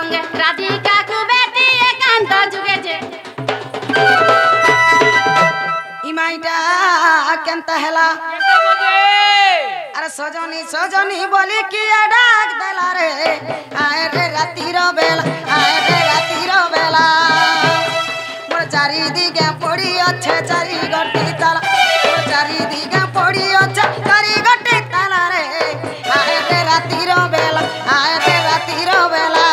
সঙ্গে রাধিকা কুবেটি একান্ত যুগে যে ইমাইটা কেনতা হেলা আরে সজনী সজনী বলি কি ডাক দেলা রে আয় রে রাতির বেলা আয় রে রাতির বেলা মোর চারিদিকে পড়ি আছে চারি গটি তালা মোর চারিদিকে পড়ি আছে চারি গটি তালা রে আয় রে রাতির বেলা আয় রে রাতির বেলা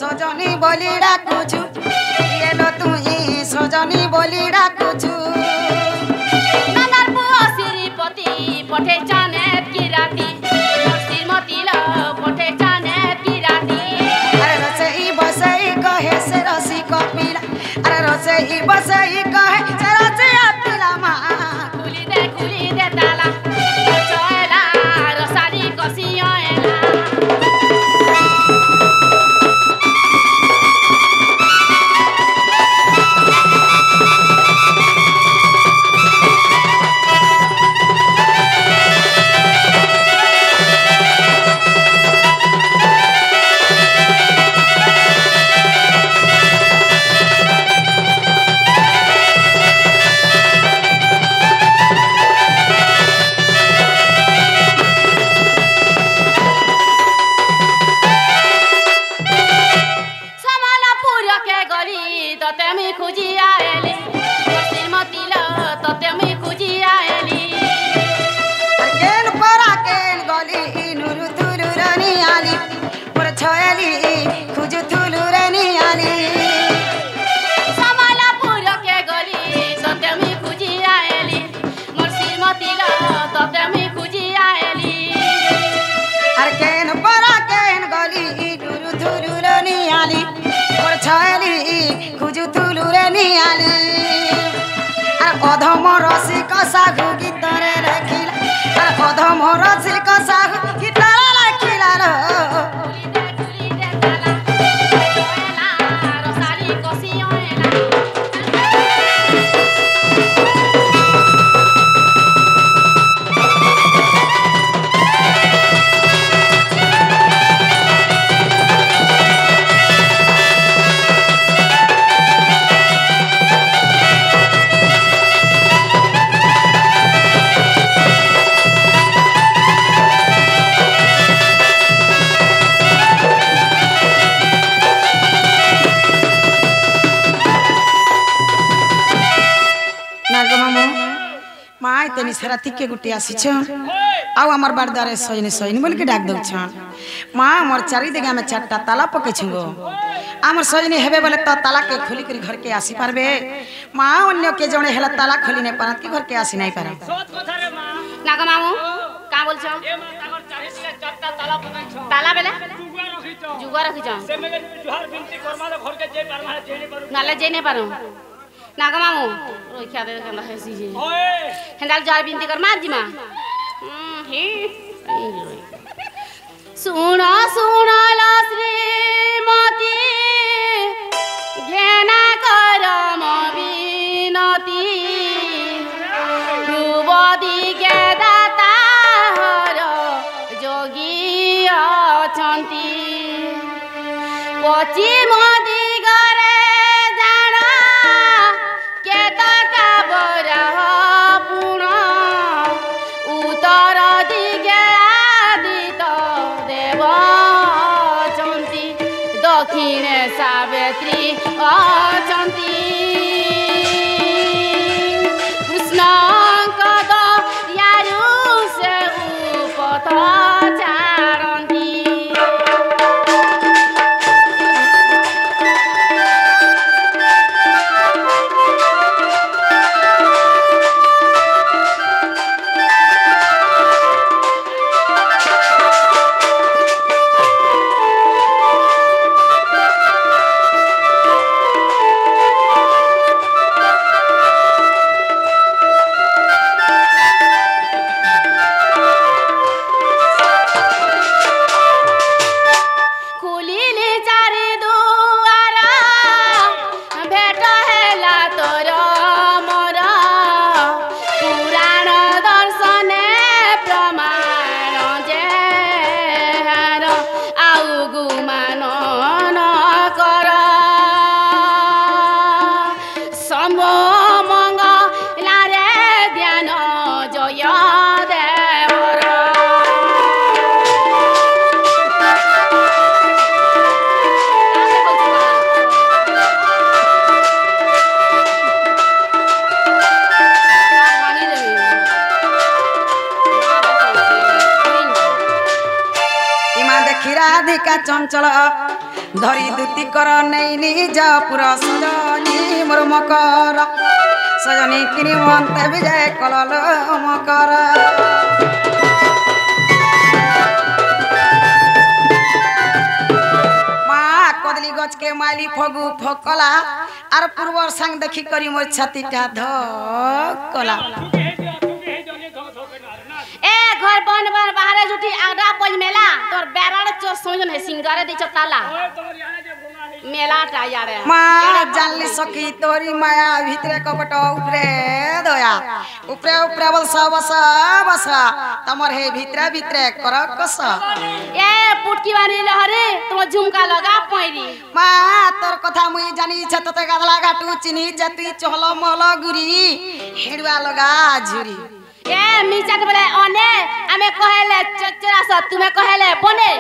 সজনী বলি ডাকুছু এলো তুই সজনী বলি ডাকুছু নানার পুଅ শ্রীপতি পঠে চানেত কি রাতি শ্রীমতী ল পঠে চানেত কি রাতি আরে রসেই বসেই কহে সে রসি কপিলা আরে রসেই বসেই কহে সে রসি পিলা মা খুলি দে তালা চয়লা রসারি কসিয়লা অধম রসিক সাহু গীতরে লেখিলা আর অধম রসিক সাহু গীতরে লেখিলা র तेनी सारा तिके गुटी आसीछ आउ हमर बारदारे सजनी सजनी बोल के डाक दउछ मां मोर चारि दिगा में चारटा ताला पके छगो हमर सजनी हेबे बोले तो ताला के खोली कर घर के आसी पारबे मां अन्य के जणे हेला ताला खोली नै पारत के घर के आसी नै पार सोत कथा रे मां नागा मामू का बोलछ ए मां तागर चारि दिगा चारटा ताला पकाइ छ ताला बेले जुगा रखी छ से में जुहार बिनती करमा घर के जे पारमा जे नै पारू नाले जे नै पारू नागा मामू रोखिया दे कंदा हेसी जे ओए हेंदाल जार बिनती कर मार जिमा हे सुना सुना ला श्रीमती घेना कर मबिनती ध्रुवदी के दाता हर जोगी अछंती पश्चिम दिगरे जाना केतका बरह पुण उत्तर दिगे आदित देव अछंती दक्षिणे सावित्री अछंती कृष्ण कद यारु से उपथर ক্ষীরাধিকা চঞ্চল ধরি দুতি কর নেই নিজ পুর সজনী মোর মকর সজনী কিনি মন্তে বিজয় কলল মকর মা কদলি গছকে মাইলি ফগু ফকলা আর পূর্বর সাং দেখি করি মোর ছাতিটা ধকলা এ ঘর বন বন বাহারে জুটি আগডা পজ মেলা তোর বেড়াড়ে চোর সমঝন হে সিঙ্গারে দিছ তালা মেলাটা ইয়ারে মা জানলি সখী তোরি মায়া ভিতরে কপট উপরে দয়া উপরে উপরে বলসা বসা বসা তোমার হে ভিতরে ভিতরে কর কস এ পুটকি বানি লহরে তোমার ঝুমকা লগা পয়রি মা তোর কথা মুই জানি ততে গাদলা ঘাটু চিনি জাতি চহল মহল গুরি হেড়ুয়া লগা ঝুরি এ মিচাক বলে অনে আমি কহেলে চচরাস তুমি কহেলে বনে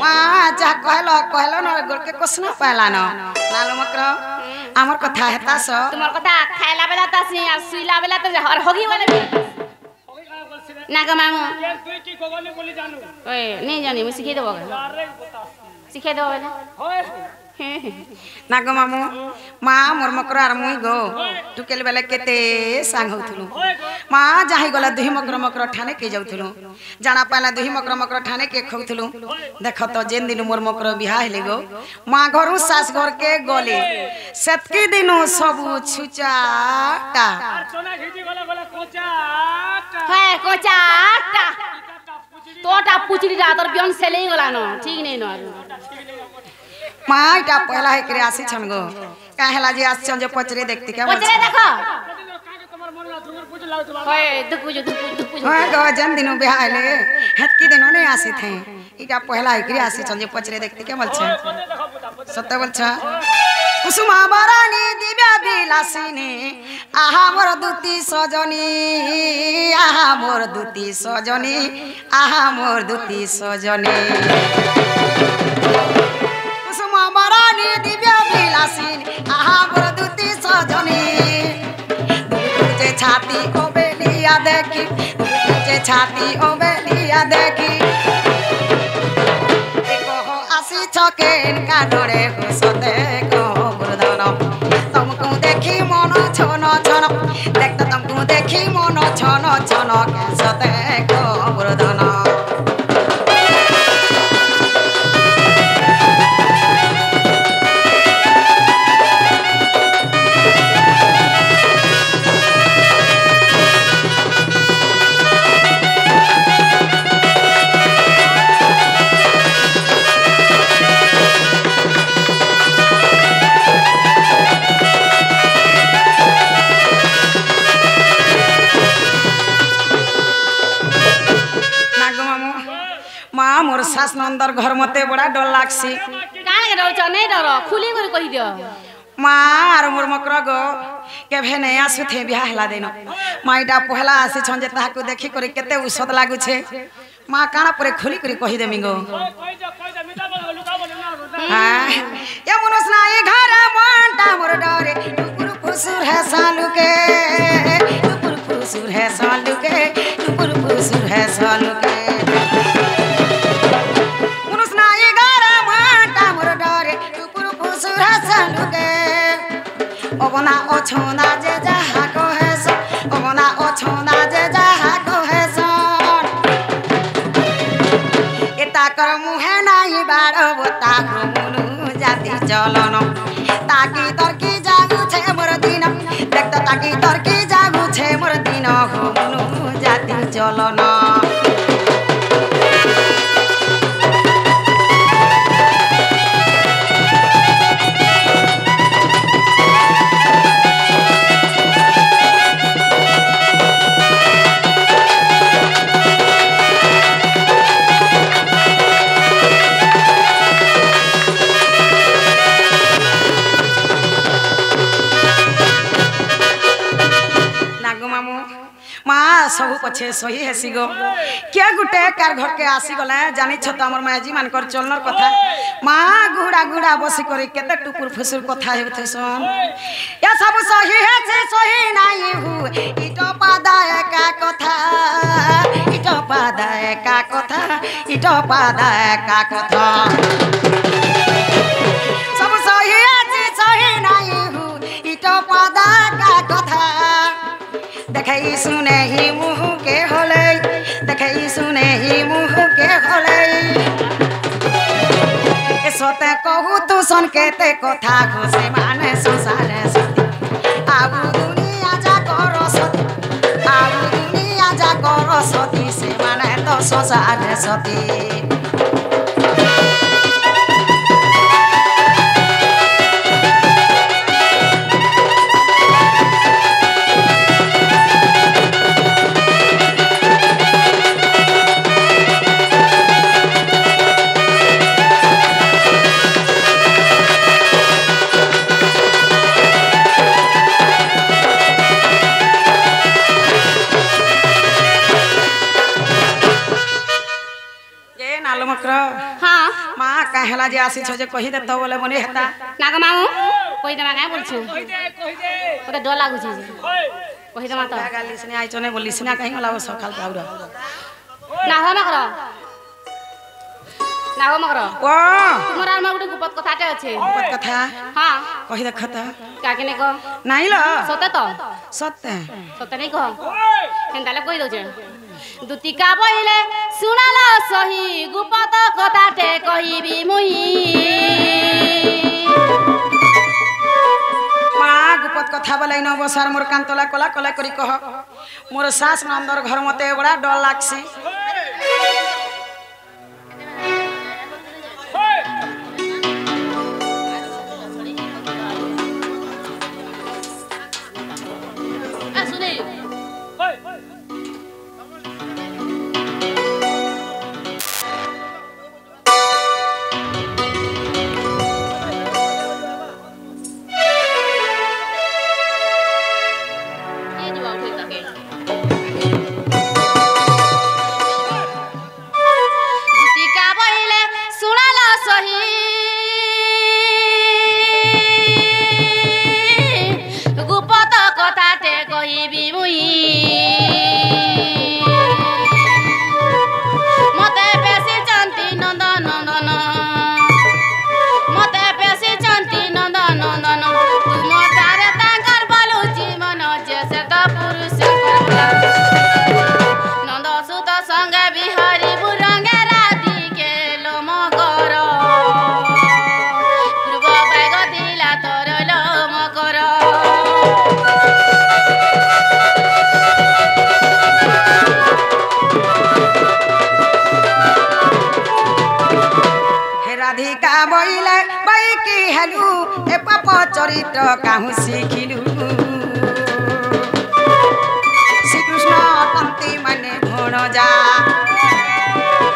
মা যা কহেল ন গোলকে কোসন পাইলা ন লালু মকর আমার কথা হেতাস তোমার কথা খাইলা বেলা তাসি আর সুইলা বেলা তো হর হগি বলে না গো মামু তুই কি কবনি বলি জানু ওই নেই জানি আমি শিখিয়ে দেবো শিখিয়ে দেবো বলে না গো মামু মা মোর মকর আর মুই গো টুকেল বেলে কেতে সাং হউথুলু মা যাহি গলা দুহি মকর মকর ঠানে কে যাউথুলু জানা পালা দুহি মকর মকর ঠানে কে খাউথুলু দেখ তো যেন দিন মোর মকর বিहा হেলে গো মা ঘরু সাস ঘর के গলে সেতকি দিনু সবু ছুচাটা আর সোনা ঘিজি গলা গলা কোচাটা হ্যাঁ কোচাটা তোটা পুচড়িটা তোর বিয়ন সেলেই গলা ন ঠিক নেই ন মা এটা পয়লা হে করে আসি ছন গো কাহেলা যে আসছন যে পচরে দেখতে কেমন পচরে দেখো কাকে তোমার মন না ধুর পুজ লাউ তোমার ওই দুপুজু দুপুজু হয় গো যেন দিনু বিहा হেলে হেতকি দিনু ने আসি থে এটা পয়লা হে করে আসি ছন যে পচরে দেখতে কেমন ছে সত্য বলছ কুসুমা বারানি দিব্যা বিলাসিনী আহা মোর দুতি সজনী আহা মোর দুতি সজনী আহা মোর দুতি সজনী কুসুমা বারানি দিব্যা বিলাসিনী আহা মোর দুতি সজনী তুঝে ছাতি ও বেলিয়া দেখি তুঝে ছাতি ও বেলিয়া দেখি আসি ছকেন কাডরে ঘুষতে গোবর্ধন তমকু দেখি মন ছন ছন দেখতে তমকু দেখি মন ছন ছন কেসতে গোবর্ধন মা মোর শাস নন্দর ঘর মতে বড়া ডর লাগছি কানে ডরছ নেই ডর খুলি করে কই দিও মা আর মোর মকর গো কেভে নেই আসু থে বিয়া হেলা দেন মাইটা পহলা আসি ছন যে তাহাকু দেখি করে কেতে ঔষধ লাগুছে মা কানা পরে খুলি করে কহি দেমি গো কই যা মিটা বল লুকা বল না হ্যাঁ এ মনস নাই ঘর মনটা মোর ডরে টুকুর ফুসুর হে সালুকে টুকুর ফুসুর হে সালুকে টুকুর ফুসুর হে সালুকে মনস নাই ঘর মনটা মোর ডরে টুকুর ফুসুর হে সালুকে অবনা অছনা যে যাহা কহেস অবনা অছনা যে যাহা কহেস এটা কর মুহে নাই বাড়ব তাকু মুনু জাতি চলন তাকি তর্কি জাগুছে মোর দিন দেখত তাকি তর্কি জাগুছে মোর দিন মুনু জাতি চলন पछे सही हेसी गो के गुटे कार घर के आसी गले जानि छ त हमर माजी मान कर चलनर कथा माँ गुड़ा गुड़ा बसी करे केते टुकुर फुसुर कथा हेउथे सन या सब सही हेसे सही नाही हु इटो पादाय का कथा इटो पादाय का कथा इटो पादाय का कथा सब सही हेसे सही नाही हु इटो पादाय का कथा देखई सुने ही मुँह के होले देखई सुने ही मुँह के होले सोते कहू तू सन केते कथा घोषे माने संसारे सती आबू दुनिया जा करो सती आबू दुनिया जा करो सती से माने तो संसारे सती हाँ माँ कहला जे आसी छ जे कहि दे तो बोले बने हेता नागा मामू कहि देमा काहे बोलछु ओते डर लागु छै कहि देमा त गाली सने आइ चने बोली सिना कहि होला सखाल पाउरा ना हो मकर ना हो मकर ओ तुमरा मा गुटे गुपत कथाटे अछि गुपत कथा हाँ कहि देखता काके ने को नाही ल सते तो सत्य नहीं कह हेंताले कहि दउ छै दुतिका बहिले सुनाला सही गुपत कथाटे कहिबी मुई माँ गुपत कथा बोलै न बसार मोर कांतला कला कला करी कह मोर सास नंदर घर मते बड़ा डर लागसी चरित्र काहू शिखिलु श्रीकृष्ण टंती माने भणजा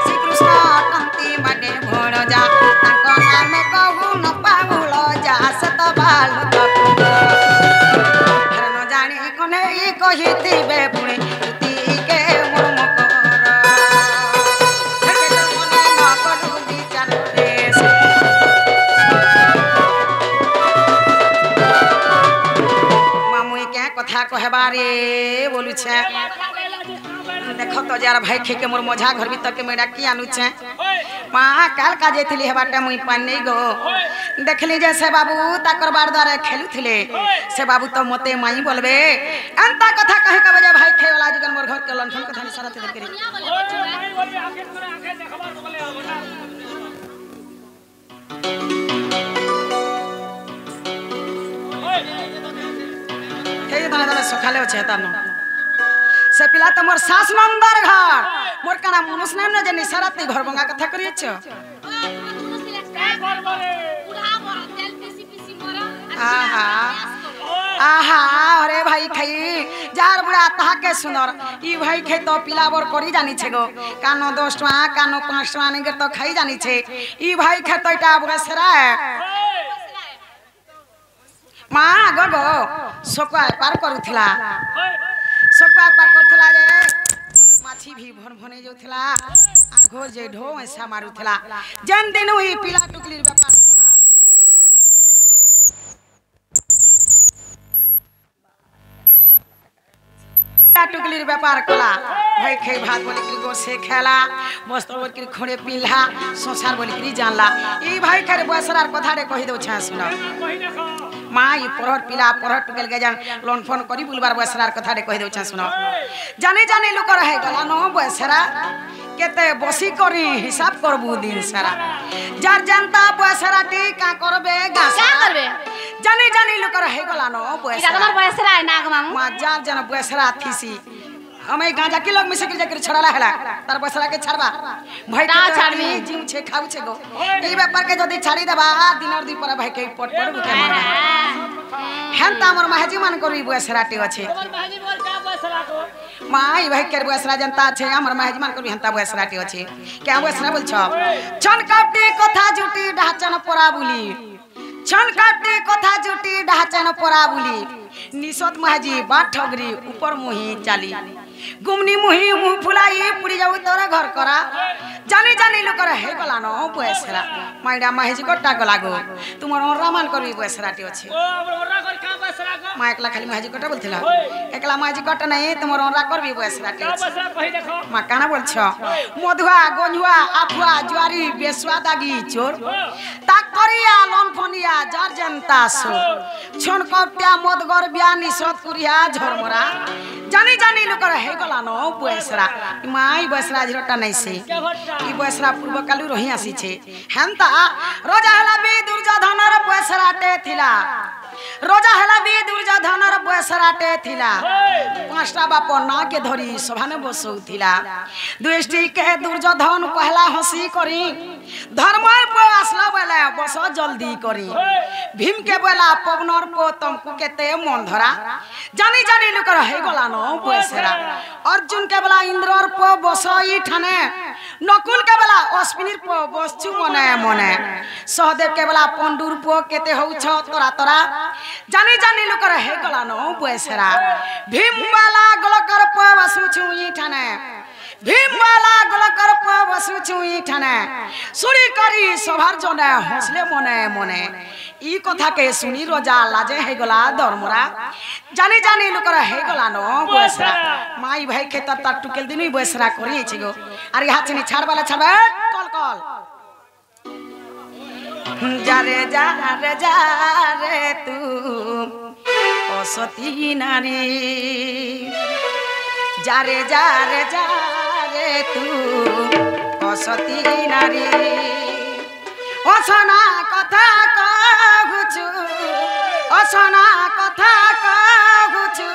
श्रीकृष्ण टंती माने भणजा ताको नाम कहू न पाउल जा सत बाल न जानी कोने कहितिबे पुणे तुति के मोर मकर ठके तो मने न करू विचार देश कथा कहबारे बोलू छे देख तो यार भाई खे के मोर मझा घर भीतर के मेरा की आनु छे माँ काल का जेथिली हेबाटे मुई पान नहीं गो देखली जे से बाबू ताकर बार द्वारा खेलु थिले से बाबू तो मते माई बोलबे अंता कथा कहे के बजे भाई खे वाला जुगन मोर घर के लंठन कथा नि सारा ते करी सखाले अच्छे तानो से पिला तो मोर सास नंदर घर मोर काना मनुष्य नाम न जे निसराती घर बंगा कथा करिए छ आहा आहा अरे भाई खाई जार बुढ़ा ताहा के सुनर ई भाई खे तो पिलावर करी जानी छे गो कानो 10 टका कानो 5 टका ने तो खाई जानी छे ई भाई खे तो इटा बुढ़ा सरा माँ गो सकुआ पार करूला सकुआ पार करूला जे माछी भी भन भने जाउथला आर घोर जे ढो ऐसा मारुथला जन दिन हुई पीला टुकलीर व्यापार कला टुकलीर व्यापार कला भाई खे भात बोली कि गोसे खेला मस्त बोल कि खोड़े पिला संसार बोली कि जानला ई भाई करे बसरार कथा रे कहि दउ छ सुनो कहि देखो माँ ये पढ़ पिला पढ़ टुकेल के जान लोन फोन करी बुलबार बसरार कथा रे कहि दउ छ सुनो जाने जाने लोक रहे गला न बसरा केते बसी करी हिसाब करबू दिन सारा जार जनता बसरा टी का करबे गासा क्या करबे जाने जाने लोक रहे गला न इरा बसरा तमर बयसरा है नाग मामू माँ जार जन बसरा थीसी हमें गांजा के लोग में से जाकर छड़ाला हला तार बसरा के छड़बा भाई ता छाड़बी जिम छे खाउ छे गो ई व्यापार के जदी छाड़ी देबा दिन और दी पर भाई के पट पड़ के माना हेंता हमर महजी मन करी बसराटी अछि तोर बहनी बोल का बसरा को माई भाई के बसरा जनता छे हमर महजी मन करी हेंता बसराटी अछि क्या बसरा बोल छ छन काटी कथा जुटी ढाचन पोरा बुली छन काटी कथा जुटी ढाचन पोरा बुली निसत महजी बाट ठगरी ऊपर मुही चाली गुमनी मुही मुह फुलाई पुड़ी जाऊ तोरा घर करा जाने जाने लोक हे गला न बसरा माइडा महजी कट्टा गला गो तुमर रामान करबी बसराटी अछि ओ हमर ओरा कर का बसरा को माँ एकला खाली महजी कट्टा बोलथिला एकला महजी कट्टा नहीं तुमर ओरा करबी बसराटी का अछि बसरा कहि देखो माँ काना बोल छ मधुआ गोंजुआ आफुआ जुआरी बेसुआ दागी चोर ताक करिया लोन फोनिया जार जनता सो छन कट्टा मदगर बियानी सतपुरिया झरमरा जानी जानी लोक हे गला न बसरा माई बसरा झरटा नहीं से के भट्टा ई बसरा पूर्व कालु रही आसी छे हेंता रोजा हला बी दुर्योधनर बसराटे थिला रोजा हला बी दुर्योधनर बसराटे थिला पांचटा बाप ना के धरी सभाने बसौ थिला दुष्टि के दुर्योधन पहला हंसी करी धर्म पे असला बेला बस जल्दी करी भीम के बेला पवनर पो तुमको केते मन धरा जानी जानी लोक हे गला न बसरा अर्जुन के बेला इंद्रर पो बसई ठाने नकुल के बेला अश्विनीर पो बसछु मने मने सहदेव के बेला पंडुर पो केते हउ छ तोरा तोरा जानी जानी लोक हे गला न बसरा भीम वाला गलकर पो बसु छु ई ठाने भीम वाला गलकर पो बसु छु ई ठाने सुरी करी सभार जने हंसले मने मने ई कथा के सुनी रोजा लाजे हे गला धर्मरा जानी जानी लोक हे गला न बसरा माई भाई के तत टुकेल दिनई बसरा करी छै गो अरे हाथ छनी छाड़ वाला छाड़ कल कल जा रे तू ओ सती नारी जा रे तू ओ सती नारी असना कथा कहूछु असना कथा कहूछु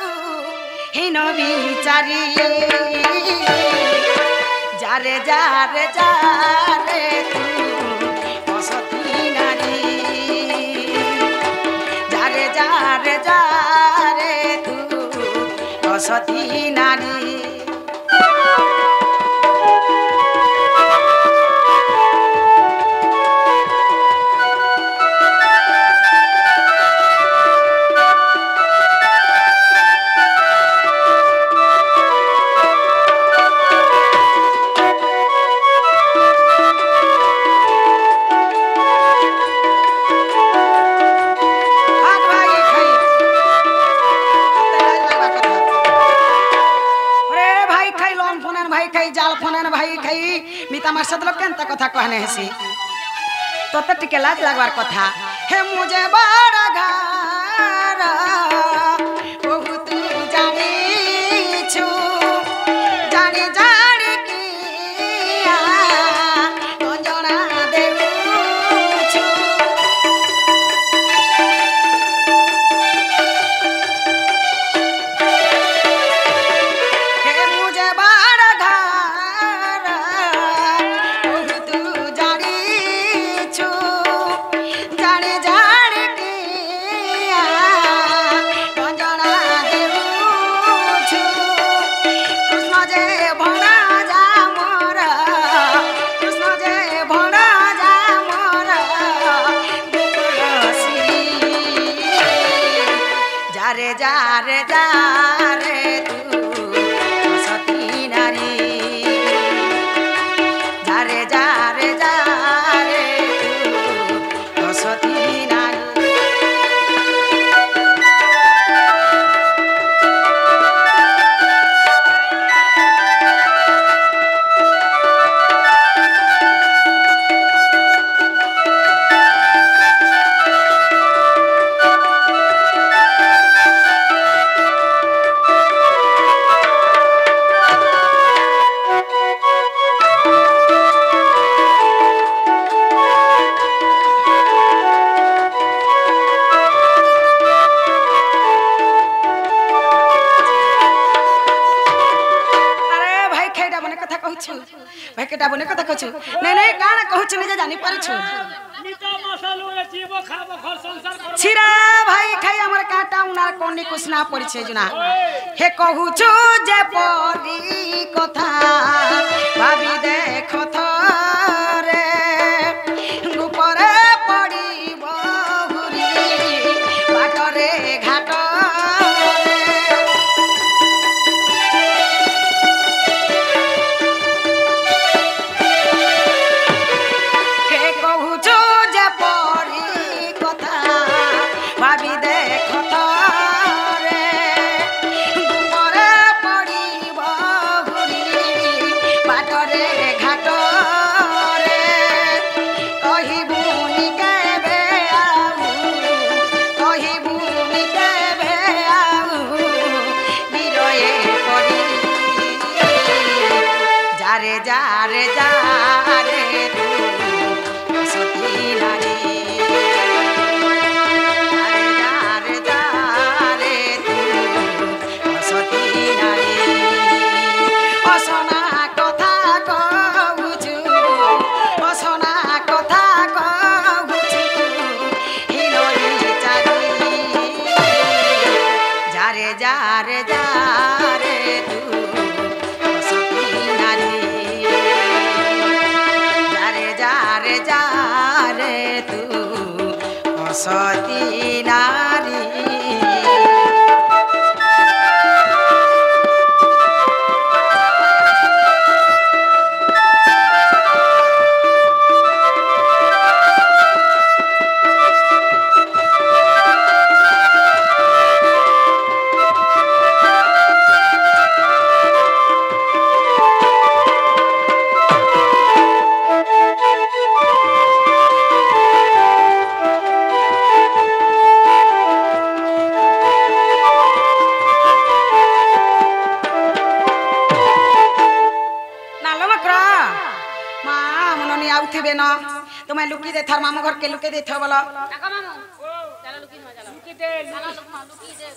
हिन बिचारी जा रे तू ओ सती नारी जा रे तू ओ सती नारी मार्शद लोग केंता कथा कहने हसी तो टिके लाज लगवार कथा हे मुझे बड़ा घर बहुत जानी छु जानी जानी किया तो जना देऊ छु हे मुझे बड़ा घर जा रे तू सती नारी देखछु नहीं नहीं काना कहछु नहीं जानी परछु मीठा मसालो रे जीवो खाबो घर संसार करो छिरा भाई खाई हमर काटा उनार कोनी कुछ ना पड़ी छे जुना हे कहछु जे परी कथा भाबी देखो थरे गुपरे पड़ी बहुरी बाटरे घाट सती नारी तुम्हें लुकी दे थर मामू घर के लुकी दे थे बोलो काका मामू चलो लुकी में चलो लुकी दे चलो लुकी दे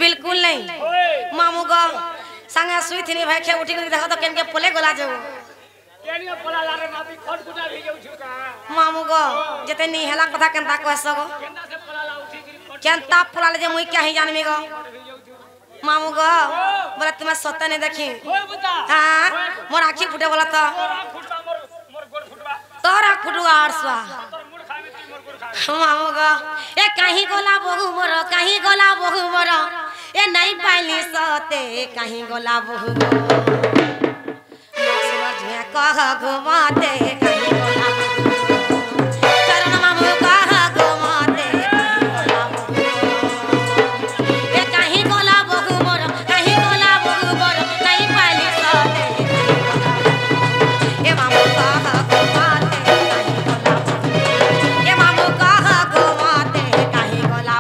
बिल्कुल नहीं मामू गो संगे सुई थी भाई खे उठी के देखो तो केन के पोले गोला जाऊ केनियो पोला लारे माबी खट कुटा भी जाऊ छुका मामू गो जते नी हेला कथा केनता कहसो गो केनता से पोला ला उठी केनता पोला ले जे मुई क्या ही जानमी गो मामू गो बोला तुम्हें सत्य नहीं देखी ओए बुता हां मोर आंखी फुटे बोला तो फुटवा मोर गोर फुटवा तोरा फुटवा आरसवा तोर मुड़ खाबे तू मोर गोर खाबे मामू गो ए कहीं गोला बहु मोर कहीं गोला बहु मोर ए नहीं पाइली सते कहीं गोला बहु समझ कह घुमाते कहीं गोला चरण मामू कह घुमाते ए कहीं गोला बहु मोर कहीं गोला बहु मोर नहीं पाइली सते ए मामू कह घुमाते कहीं गोला ए मामू कह घुमाते कहीं गोला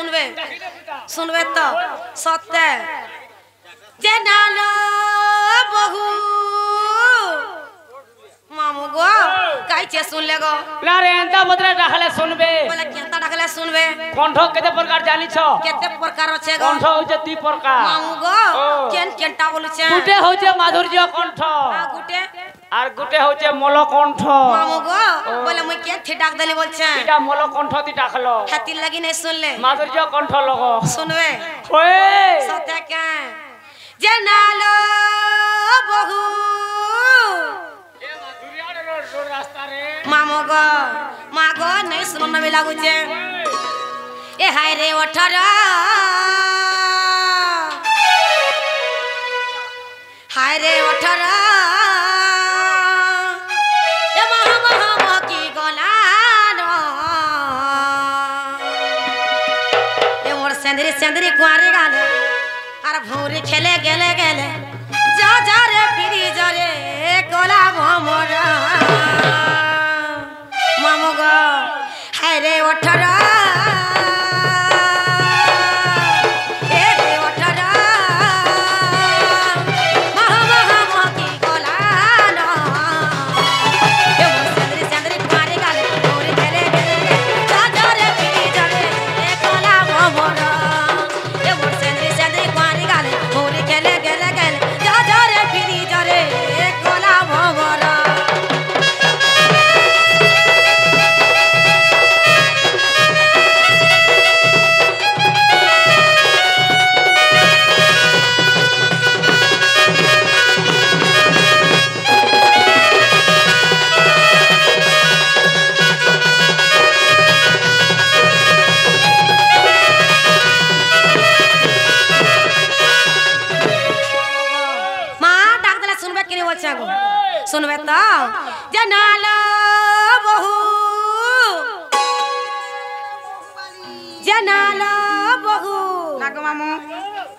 सुनबे सुनबे तो सत्य जे नालो बहु मामू गो काई चे सुन ले गो ना रे एंता बदले डाखले सुनबे बोले केता डाकले सुनबे कंठ केते प्रकार जानि छ केते प्रकार छे गो कंठ होचे ती प्रकार मामू गो केन केनटा बोलु छे गुटे होचे माधुर्य कंठ आ गुटे আর গুটে হচ্ছে মলকণ্ঠ मामू गो बोले মই के थी डाक देली बोल छे এটা মলকণ্ঠ দি ডাকলো हाथी लगी नहीं सुन ले মাধুর্য কণ্ঠ লগ सुनबे ওয়ে सत्य के जे नालो बहु এ মাধুর্য রাস্তা রে मामू गो मागो नहीं सुन में लागू छे ए हाय रे ओठरा हाय रे ओठरा ए महा महा की गोलानो ए मोर सेंदरी सेंदरी कुआरे गाले अरे भौरी खेले गेले गेले जा जा रे फिरी जा रे गोला मोरा मामू गो हाय रे ओठरा ए रे ओठरा महा महा की गोलानो ए मोर सेंदरी सेंदरी कुआरे गाले भौरी खेले गेले जा जा रे फिरी जा रे गोला मोरा ए मोर सेंदरी सेंदरी कुआरे गाले भौरी खेले गेले गेले जा जा रे फिरी जा रे गोला मोरा माँ डाक दिला सुनबे कि नहीं बोल छे गो सुनबे तो जनालो बहु जनालो बहु नागो मामू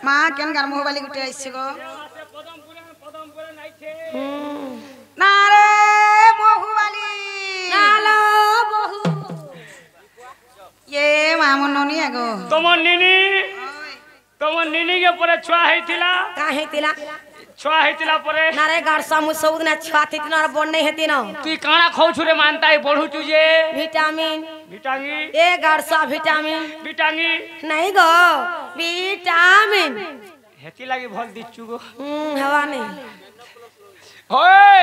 मा केन गार मोबाइल गुटे आइছে गो পদমপুরে নাইছে না রে মোহবালি नालो बहु ये मामू नोनी আগো তোমার নিনি কে পরে ছুয়া হইতিলা काहे तिला ছুয়া হইতিলা পরে नारे गाड़ सामु सब ना छाती तिना बन नहीं हेती ना তুই কাଣା খাউছু রে মানতাই বড়ুচু যে विटामिन ভিটাঙ্গি ए गाड़ सा विटामिन ভিটাঙ্গি नहीं गो विटामिन হেতি লাগি ভাল দিচ্ছু গো हवा नहीं ওই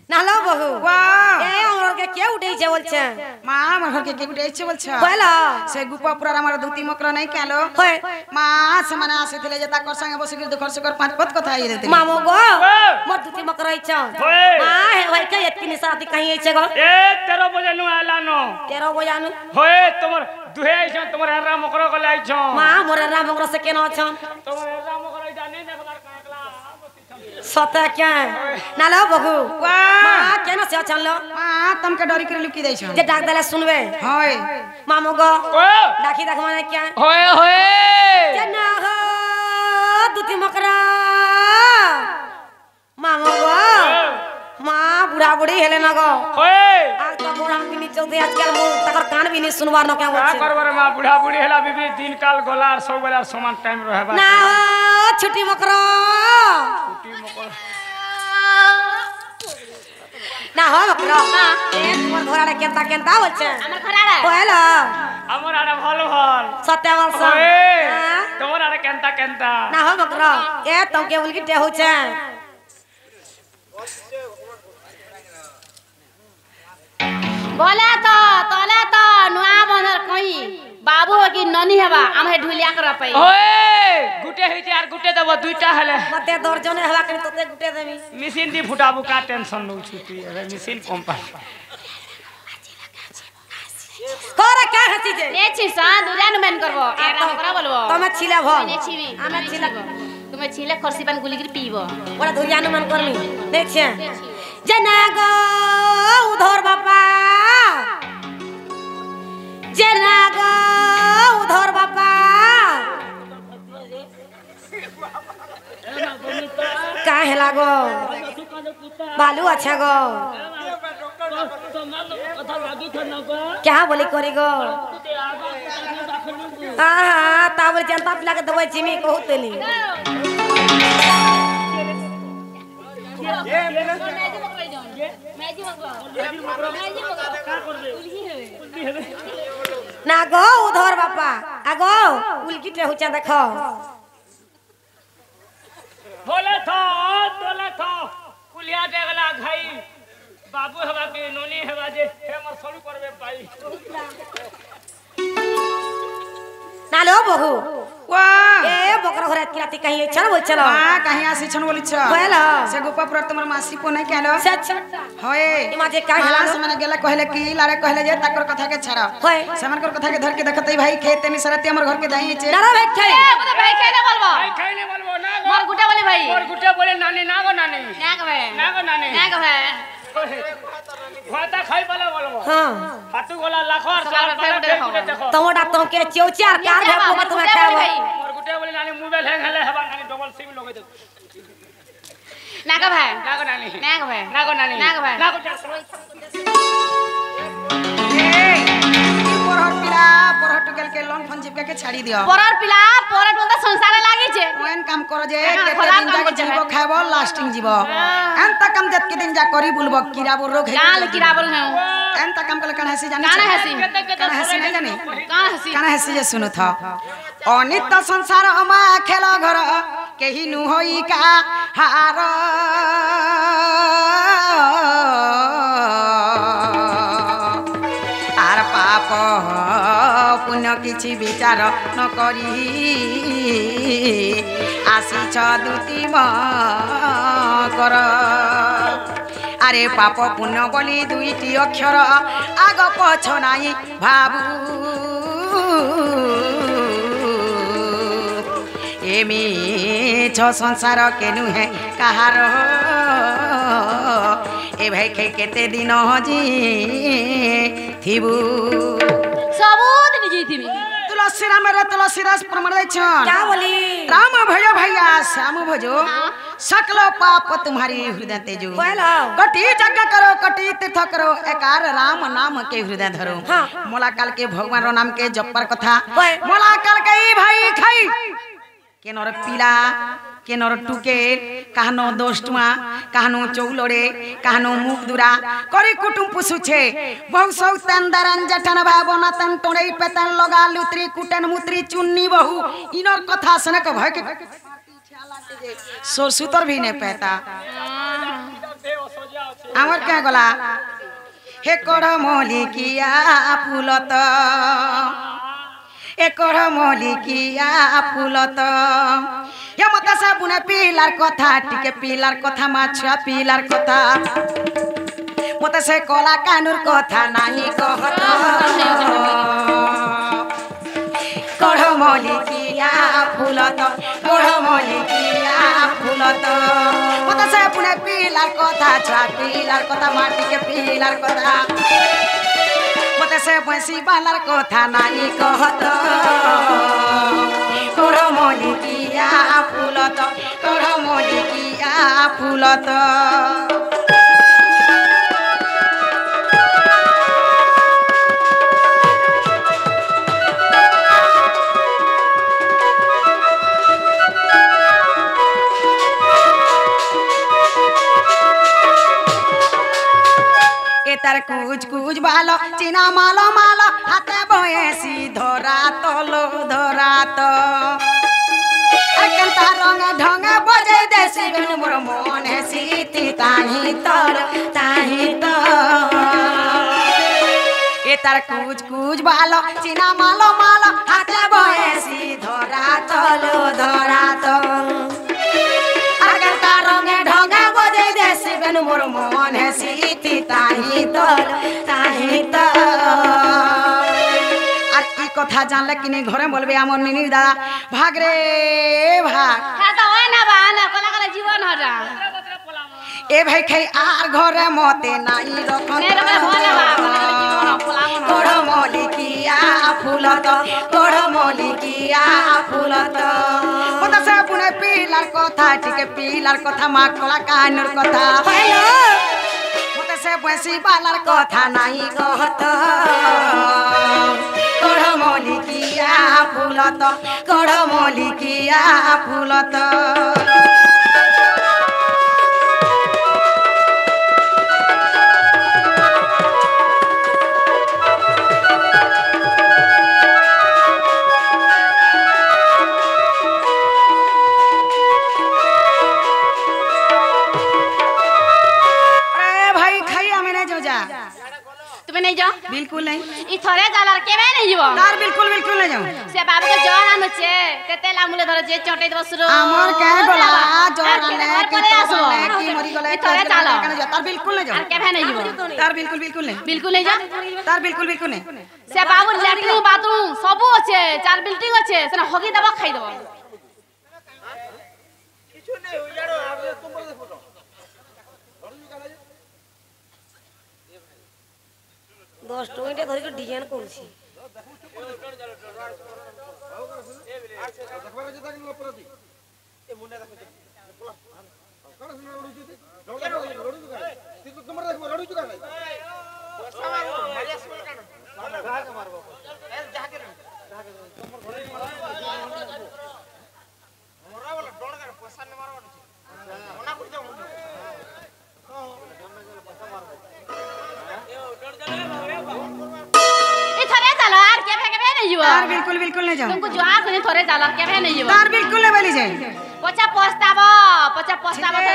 नालो बहु वाह ए हमर के के उठै छे बोल छे মা আমার ঘরকে কে গুটে আইছে বলছ কইলা সে গুপা পুরা আমার ধুতি মকরা নাই কেলো কই মা সমানে আসিଥିଲେ যে তাকর সঙ্গে বসে গিয়ে দুখর সুখর পাঁচ পত কথা আই দেতে मामू गो ओए। मोर दुती मकरई छ ओए। हां हे भाई के इतनी निसाती कहीं आइछे गो এ 13 बजे नु आलानो 13 बजानु होए তোমার দুহে আইছ তোমার হেরা মকর গলে আইছ मां मोर राम मकर से केनो छ তোমার হেরা মকর জানি দেখবার কাকলা सत के नालो बहु वाह मां केनो से छनलो মা তমকে ডরি করে লুকি দেইছ जे डाक देला सुनबे হয় मामू गो ও डाकी देख माने क्या होए होए जना हो दुती मकरा मामू गो मां बुढ़ा बुढ़ी हेले न गो होए आज तो बुढ़ा भी नहीं चलते आजकल मु तकर कान भी नहीं सुनवार न क्या का बोल करबर मा बुढ़ा बुढ़ी हेला बीबी दिन काल गोलार सब बेला समान टाइम रहबा ना हो छुट्टी मकरा छुट्टी मकर ना हो मकरा ए मोर घोड़ा केनता केनता बोल छे আমার খরাড়া কইলা আমার আরে ভালো ভাল सत्य वर्ष ओए তোমার আরে কেনতা কেনতা ना हो मकरा ए तुम के बोल की टे हो छे बोले तो नुआ बंधर कहीं बाबू हो कि ननी हवा आमे ढुलिया कर पई ओए गुटे हइते आर गुटे देब दुइटा हले मते दर्जने हवा के तते गुटे देमी मिसिन दी फुटाबू का टेंशन नु छुटी है मिसिन कंपा करे का हसी जे ने छी सा दुरान मन करबो एरा हमरा बोलबो तमे छिले भ ने छिबी आमे छिले তুমি ছিলে খরসি পান গুলিগিরি পিবো ओरा धुरियानु मन करमी देख छे जना गो उधर बापा जना गो उधर बापा का हेला गो बालू अच्छा गो क्या बोली करी गो हां ताबर जनता पिला के दवाई चिमी कहतली ना गो उधर बापा आगो उल्की हुचा देखो बोले था कुलिया देगला घाई बाबू हवा के नोनी हवा जे हमर सरू करबे पाई ना लो बहू वाह ए बकरा घरे किराती कहीं चल बोल चलो हां कहीं आसी छन बोली छ बोला से गोपापुर तुम्हार मासी को नहीं कहलो सच होए इमा जे का हाला से मने गेला कहले की लारे कहले जे ताकर कथा के छरा होए समनकर कथा के धर के देखतई भाई खेत में सरती हमर घर के दाई छे डरा भाई खाई ए बता भाई खाइले बोलबो भाई खाइले बोलबो ना गो मोर गुटा बोले भाई मोर गुटे बोले नानी ना गो नानी ना कहबे ना गो नानी ना कहबे भाता खाई बोले बोलबो हां हाथू गोला लाखर साल खाई बाला बोले देखो तोड़ा तो के चौचार कार है को तुम्हें खाओ मोर गुटे बोले नानी मोबाइल हैंग हले हवा नानी डबल सिम लोगे दे ना कहबे ना गो नानी ना कहबे ना गो नानी ना कहबे ना गो पोरहर पिला पोरहर टुकेल के लोन फोन जिपका के छाड़ी दियो परर पिला परर बोलता संसार लागी छे ओन काम करो जे हाँ, केते खराब दिन काम जाके करते जीवो हैं। खाबो लास्टिंग जीवो एंता काम जत के दिन जा करी बुलबो कीड़ा बोल रोग है काल किराबर है एंता काम कले कन हसी जानी काना हसी कन हसी नहीं जानी कान हसी कन हसी जे सुनो था अनित संसार अमा खेल घर केही नु होई का हार आर पाप पुण्य किछि विचार न करी आसीछ दुति कर आरे पाप पुण्य बोली दुईटी अक्षर आग पछ नाई भाबू एमी छ संसार के नुहे कहार ए भाई खे केते दिन जी थिबू सबूत निजी थी तुलसी राम रे तुलसी रस प्रमाण दै छन क्या बोली राम भयो भैया श्याम भजो सकल पाप तुम्हारी हृदय तेजो बोला कटी यज्ञ करो कटी तीर्थ करो एकार राम नाम के हृदय धरो हाँ। मोला काल के भगवान रो नाम के जपर कथा बोल। मोला काल के ई भाई खाई के नर पीला के नर टुके कहनो दोस्तुआ कहनो चौलड़े कहनो मुख दुरा करी कुटुम पुसु छे बहु सौ तंदरन जठन भावना तन तोड़े पेतन लगा लुत्री कुटन मुत्री चुन्नी बहु इनर कथा सनक भय के सोर सुतर भी नहीं पहता आमर क्या गला हे कड़ मलिकिया फूलत ए कड़ मलिकिया फूलत या मत साबुने पिलार कथा टिके पिलार कथा माछुआ पिलार कथा मत से कला कानुर कथा नाही कहत कड़ मलिकिया फूलत कड़ मलिकिया फूलत मत साबुने पिलार कथा छुआ पिलार कथा माटी के पिलार कथा मत से बंसी बालार कथा नाही कहत कड़ मलिकिया फूलत कड़ मलिकिया फूलत तार कुछ कुछ बालो चीना मालो मालो हाथे भयसी धरा तलो धरा तो कंता रंग ढंग बजे देसी बिन मोर मन है सीती ताही तर ए तार कुछ कुछ बालो चीना मालो मालो हाथे भयसी धरा तलो धरा तो कंता रंग ढंग बजे देसी बिन मोर मन है सीती ताही तर আর কি কথা জানলে কিনে ঘরে বলবে আমার নিনি দাদা ভাগ রে ভাগ खाता होय ना बा ना कला कला जीवन हटा এ ভাই খাই আর ঘরে মতে নাই রকম मेरे में होय ना बा कला कला जीवन पलावन কোড় মলিকিয়া ফুলত কোড় মলিকিয়া ফুলত মত সে পুনে পিলার কথা ঠিক পিলার কথা মা কলা কানুর কথা হ্যালো মতে সে বসি বালার কথা নাই কহত কোড় মলিকিয়া ফুল फूलत कड़मलिकिया फूलत नहीं जाओ बिल्कुल नहीं ई थरे जालार केबे नहीं जीवो तार बिल्कुल बिल्कुल नहीं जाओ से बाबू के जर आनुचे तेते लामुले धर जे चटे दबो सुरो हमर के गला जर आने के तो की मरी गले थरे चालो तार बिल्कुल नहीं जाओ केबे नहीं जीवो तार बिल्कुल बिल्कुल नहीं जाओ तार बिल्कुल बिल्कुल नहीं से बाबू लैट्रिन बाथरूम सबु আছে চার বিল্ডিং আছে সেনা হগি দবা খাই দবা কিছু নেই ইয়াড়ো আগে তোমরা দেখো তো 10 টমেটো ধরে ডিজাইন করছি तार बिल्कुल बिल्कुल नहीं जाओ तुमको जो आ कोनी थोरे जालार केबे नहीं जीवो तार बिल्कुल नहीं बोली जाए पचा पस्ताबो तो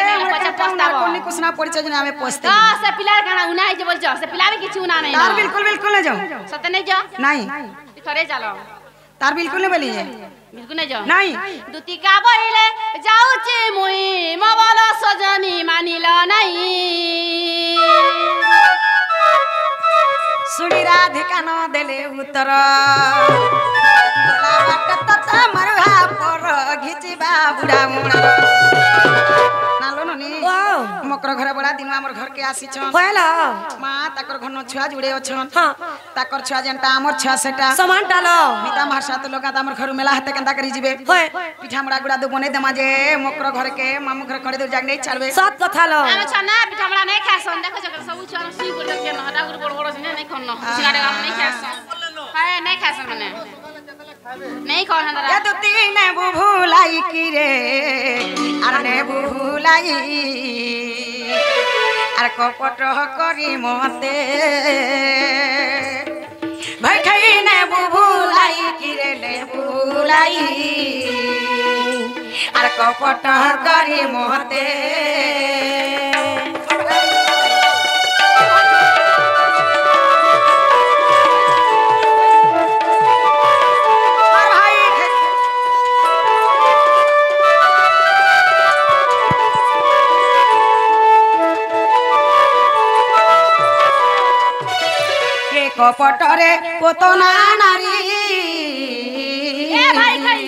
नहीं पचा पस्ताबो कोनी कुछ ना परिचय जने हमें पोस्ते तो से पिलार गाना उनाई जे बोल जा से पिला में किछु उना नहीं तार बिल्कुल बिल्कुल नहीं जाओ सत नहीं जा नहीं थोरे जालो तार बिल्कुल नहीं बोली जाए बिल्कुल नहीं जाओ नहीं दुती का बोले जाउची मुई मबल सजनी मानिल नहीं सुनी राधिका न देले उतर गोला बाट तत मरहा पर घिचिबा बुढ़ा मुड़ा नालो ननी मकर घर बड़ा दिन हमर घर के आसी छ होयला मां ताकर घर न छुआ जुड़े अछन हां ताकर छुआ जेंटा हमर छुआ सेटा सामान डालो मिता भाषा तो लोका हमर घर मेला हते केंता करी जिबे होय पिठा मुड़ा गुड़ा दो बने दमा जे मकर घर के मामू घर खड़े दो जाग नहीं छाड़बे सत कथा लो आमे छना पिठामड़ा नहीं खासन देखो जकर सब छन सी कर के न हटा गुर बड़ बड़ से नहीं खन सिगारे गाम नहीं खासन हाय नहीं खासन मने नहीं खान हंदरा या तो तीन बुभुलाई की रे अरे बुभुलाई अरे कपट करी मते भाई खाई ने बुभुलाई की रे ले बुभुलाई अरे कपट करी मते कपटरे पोतना नारी ए भाई खाई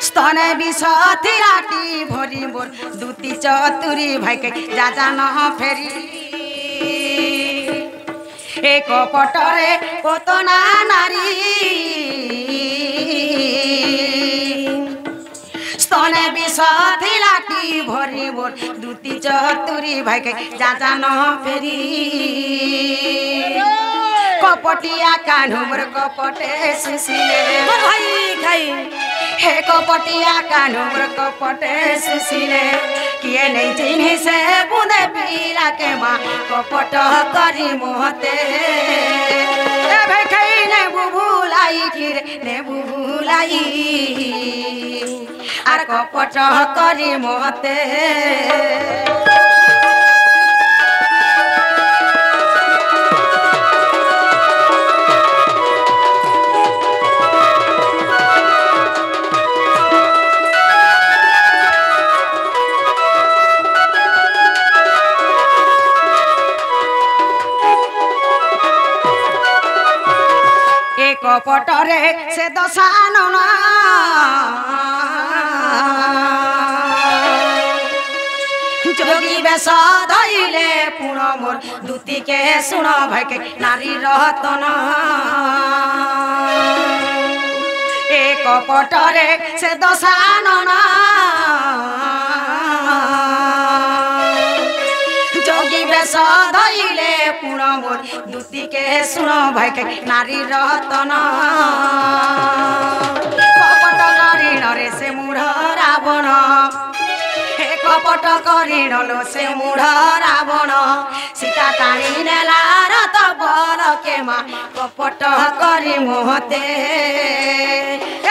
स्तने बिसथि राटी भरी मोर दुती चतुरी भाई के जा न फेरी ए कपटरे पोतना नारी स्तने बिसथि राटी भरी मोर दुती चतुरी भाई के जा न फेरी कपटिया कान्हु मोर कपटे सुसिले भाई खाई हे कपटिया कान्हु मोर कपटे सुसिले किए नहीं चिन्हि से बुंदे पीला के माँ कपट करी मोहते ए भाई खाई ने बुभुलाई किरे ने बुभुलाई आर कपट करी मोहते कपटरे से दशान जोगी बेस धैले पुण मोर दूती के सुन भाई के नारी रतन ए कपटरे से दशान जोगी बेस धैले पुण मोर दूती के सुन भाई के नारी रतन କରିଣଲ ସେ ମୁଢ଼ ରାବଣ ସୀତା ଟାଣି ନେଲା ରଥ ବଳ କେ ମା କପଟ କରି ମତେ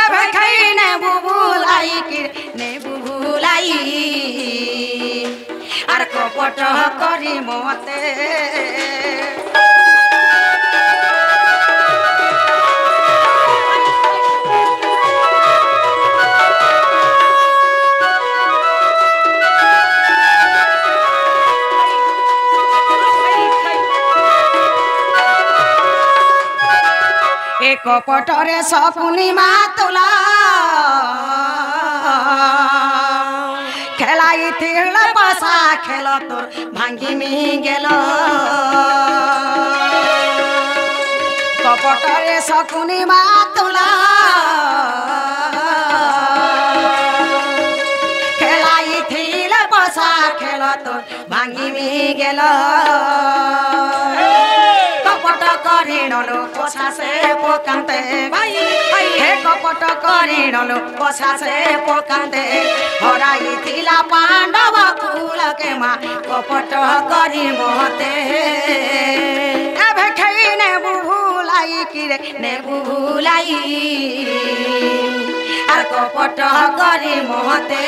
ଏବେ ଖାଇ ନେବୁ ବୁଲାଇ କି ନେବୁ ବୁଲାଇ আর কপট করি মতে এ কপটরে শকুনি মা তোলা খেলাই থিল পাশা খেল তোর ভাঙ্গি মি গেল কপটরে শকুনি মা তোলা খেলাই থিল পাশা খেল তোর ভাঙ্গি মি গেল কপট করিণল পোষাছে পোকান্তে হে কপট করিণল পোষাছে পোকান্তে হরাই থিলা পাণ্ডব কুলকে মা কপট করি মতে এবে খাই নেবু ভুলাই কিরে নেবু ভুলাই আর কপট করি মতে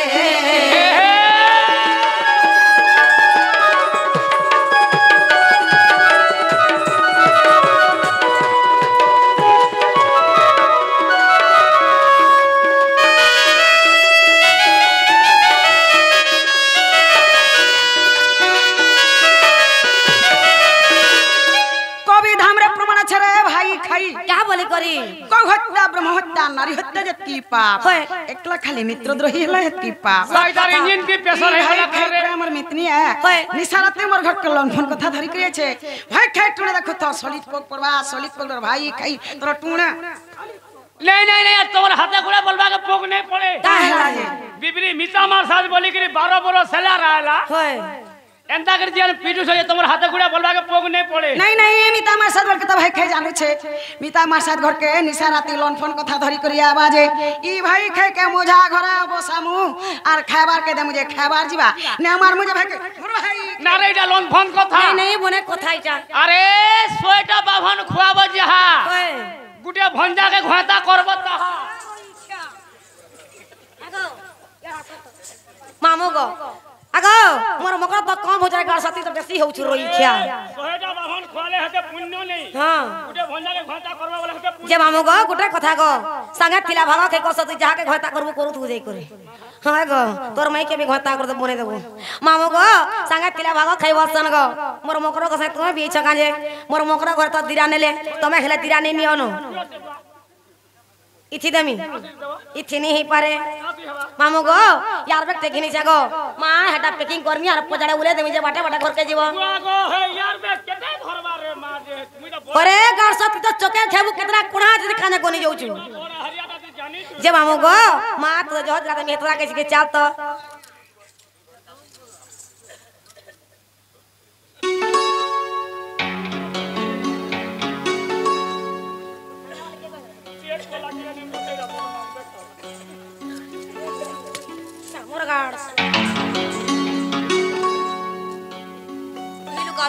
हत्या ब्रह्म हत्या नारी हत्या जत्की पाप एकला खाली मित्रद्रोही हला हत्की पाप साइडर इंजन की प्रेशर है रे हमर मितनी है निसारते मोर घर कलन फोन कथा धरि करे छे भाई खाइ टुणे देखो तो सलित पग परवा सलित पग भाई खाइ तोर टुणे नहीं नहीं नहीं तोर हाथे गुड़ा बोलबा के पोग नहीं पड़े का हैला जे बिबरी मिता मार साथ बोली कि 12 बरस सेला रहला होय एंता कर दिया पीटू से तोर हाथे गुड़ा बोलबा के पोग नहीं पड़े नहीं नहीं मिता मार साथ बोल के भाई खाइ जानु छे मिता मार साथ घर के निशा राती लोन फोन कथा धरि करिया आवाजे ई भाई खाइ के मोझा घरा बसामु आर खाबार के दे मुझे खाबार जीवा ने मार मुझे भाई के मोर भाई ना रे इटा लोन फोन कथा नहीं नहीं बने कथा इटा अरे सोएटा बाभन खुआब जहा होय गुटे भंजा के घाता करब तहा मामू गो आगो मोर मकर तो कम हो जाए गणसती तो बेसी हो छु रोई खिया सोएटा बाभन खुआले हते पुण्य नहीं हां गुटे भंजा के घाता करब वाला हते पुण्य जे मामू गो गुटे कथा गो संगे थिला भागा के कसती जहा के घाता करबो करू तू जाई करे हां गो तोर मई के भी घाता कर दे बने देबो मामू गो संगे थिला भागा खइबो सन गो मोर मकर को से तुमे बीच काजे मोर मकर घर तो दिरा नेले तमे हेला दिरा नै नियनो इथि दमी इथि नहीं ही पारे मामू गो यार बेटे घिनी जागो मां हेटा पैकिंग करमी आर पजाडा उले देमी जे बाटे बाटे घर के जीवो गो हे यार बे केते घरबा रे मां जे तुई तो अरे गणसती तो चोके खेबू केतना कुणा जे खाने कोनी जाऊ छु हरियाणा से जानी जे मामू गो मां तो जहत रात में तोरा के चाल तो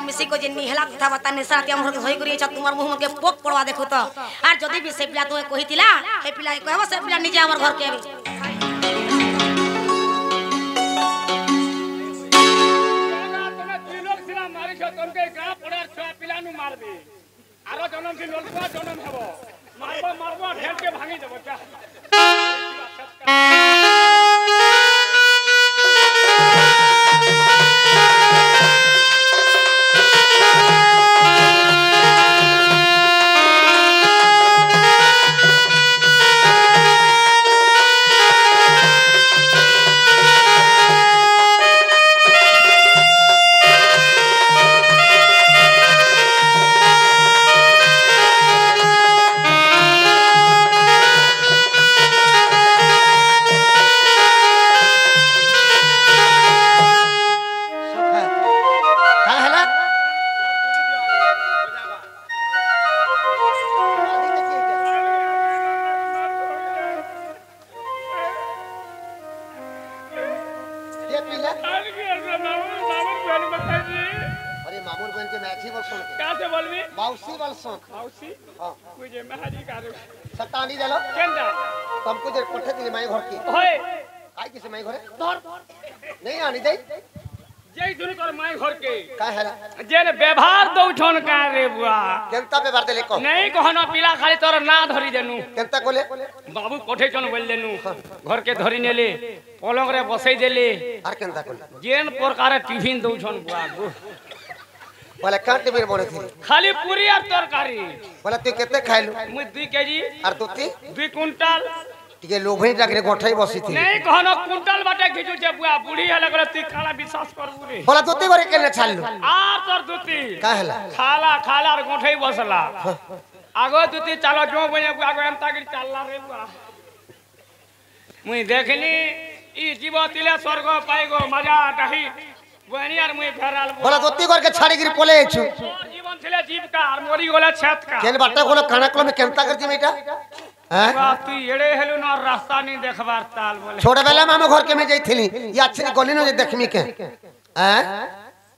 मिसी को जिन्नी हेला कथा बताने साथ हम घर होई करिए छ तुमार मुंह के पोक पड़वा देखो तो आर जदी भी से पिला तोए कहितिला हे पिला कहबो से पिला निजे हमर घर के आबे तने तीनों सिरा मारी छ तनके गा पड़ार छ पिलानु मारबे आरो जन्म दिन ललका जन्म हेबो मारबो मारबो ढेल के भांगी देबो क्या ये पीला अरे मामूर बहन के मैथी बोल सुन के क्या से बोलबी मौसी बोल सुन मौसी हां मुझे महाजी का सतानी देलो केंदा तुमको जे पठे दिले माई घर की होय आई किसे माई घरे धर नहीं आनी दे जय दुनु कर माई घर के का हैला जेन व्यवहार दो ठन का रे बुआ केनता व्यवहार देले को नहीं कहनो पिला खाली तोर ना धरी देनु केनता कोले बाबू कोठे चन बोल देनु घर के धरी नेले पलंग रे बसई देले आर केनता कोले जेन प्रकार टिफिन दो ठन बुआ बोले काटे बेर बने थी खाली पूरी और तरकारी बोले तू केते खाइलु मु 2 केजी आर तोती 2 कुंटल टिके लोभे जाके गोठाई बसी थी नहीं कहनो कुंटल बाटे खिचू जे बुआ बुढ़ी है लगले तू खाला विश्वास करबू रे बोला तोती करे केने छाललु आ तोर दुती का हैला खाला और गोठई बसला आगो दुती चलो जो बने बुआ आगो एम तागिर चलला रे बुआ मुई देखनी ई जीव तिले स्वर्ग पाइगो मजा दही बहनी और मुई फेराल बोला तोती करके छाड़ी गिर पोले छु जीवन थिले जीव का और मोरी गोला छत का केन बाटा कोलो खाना कोलो में केनता करती बेटा हैं तू एड़े हेलु न रास्ता नहीं देखबार ताल बोले छोड़ बेला मामा घर के में जाइथिली या अच्छी गली न जे देखमी के हैं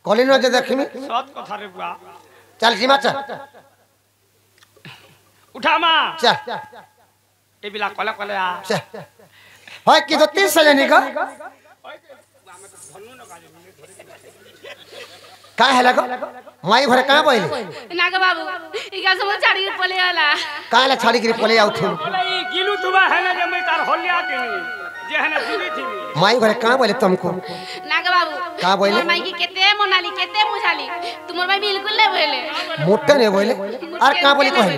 गली न जे देखमी सत कथा रे बुआ चल जीमा चल उठा मां चल ए बिला कले कले आ चल होय की तो 30 सजनी का का हैला को माई घरे का बोइली नागा बाबू इका सब छाड़ी के पले वाला काला छाड़ी गिर पोले आउथु बोले ई गिलु तुबा है ना जे मैं तार होलिया के जे है ना जुगी थी माई घरे का बोले तुमको नागा बाबू का बोइले माई की केते मोनाली केते मुझाली तुमर भाई बिल्कुल नहीं बोले मोटे ने बोले आर का बोली कहले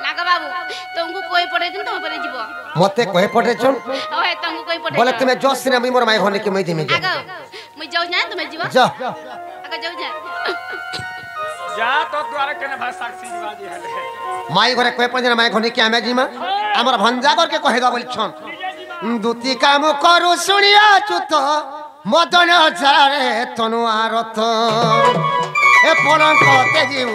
नागा बाबू तुमको कोई पड़े दिन तो पड़े जीवो मते कहे पड़े छन ओए तुमको कोई पड़े बोले तुम्हें जोश ने मोर माई घने के मैं दिमे जा आगो मुझ जाऊ ना तुम जीवो जा आगो जाऊ जा जा तो द्वारा केने भाई साक्षी दिवादी है माई घरे कहे पड़े माई घने के आमे जीमा हमर भंजा करके कहे दा बोल छन दुती काम करू सुनिया चुत मदन जारे तनु आरत ए पलंक तेजी